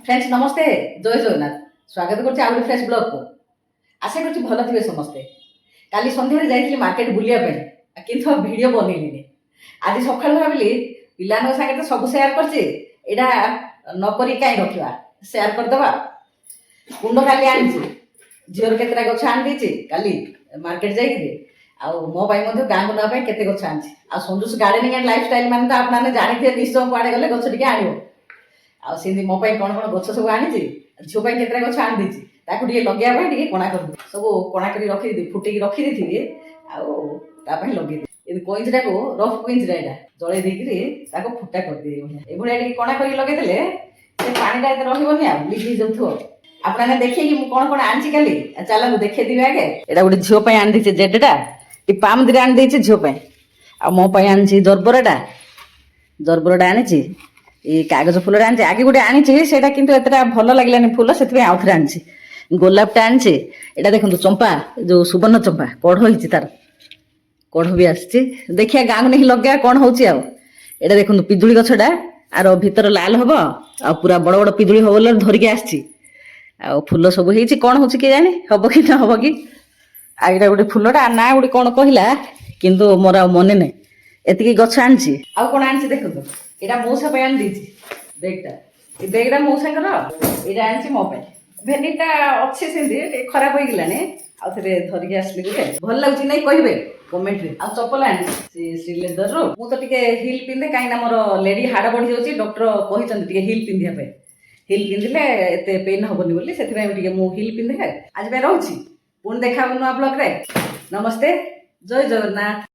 Friends नमस्ते जय जगन्नाथ स्वागत करछि आउरी फ्रेश ब्लॉग को आशा करछि भलो थिबे समस्ते। काली संध्या रे जाइथिली मार्केट बुलिया पे किंतु वीडियो बनैलिनी। आज सकाळ भाबिली पिलानो संगे तो सब शेयर करछि एडा न करी काई रखिबा शेयर कर दबा। कुंड काली आनिछि झियर केतरा गछ आन दिछि काली मार्केट जाइके आ मो भाई मध्ये गां गुना पे केते गछ आनिछि आ संजूस गार्डनिंग एंड लाइफस्टाइल माने तो आपनाने जानिथे निश्चय कुआडे गले गछ टिके आनिबो आउँ मो कौन कौन गछ सब आनी झील केतरा गछ आनी देती लगे कणा कर सब कणा कर रखी फुटेक रखी थी आउ लगे कईंचरा को रफ कईंचरा यहाँ जल देकर फुटा कर दिए ये कणा कर लगेदे पानीटा ये रही लिखी जाऊ आपने देखिए कि कौन कौन आनी काली चल देखे देवी आगे यहाँ गोटे झील आनी देती जेडटा ये पाम दिन आनी देती झील आ मो आनी जरबरटा आनी ये कागज फुल आनी आगे गोटे आनी कि एतटा भल लगे फुल से आउ थे आनी गोलापटा आनी यहाँ देखो चंपा जो सुवर्ण चंपा कढ़ हो तार कढ़ भी आसी देखिए गाँव को नहीं लगे कौन हो यहाँ देखो पिजुड़ी गछटा आर भीतर लाल हम आ पूरा बड़ बड़ पिजुड़ी हम बोले धरिकी आसी फुल सब हो कौन हो जानी हम कि ना हम कि यहाँ गोटे फुलटा ना गोटे कौन कहला किंतु मोर मन ना एति गछ आनी आउ कौन आनी देखो यहाँ मौसा पे आनी बेगटा ये बेगटा मौसा यहाँ आनी मो भेनिटा अच्छे से खराब हो गलानी आउ थे धरिकी आसली गोटे भल लगुच नहीं कहे कमेंट रे आ चप्पल आनी श्रीलेदर रो मु तो टिके हिल पिंधे कहीं मोर लेडी हाड़ बढ़ी जाऊँगी डॉक्टर कहते हिल पिंधा हिल पिंधिले एत पेन हेनी बोली से हिल पिंधे आज रोचे पुणी देखा नुआ ब्लॉग रे नमस्ते जय जगन्नाथ।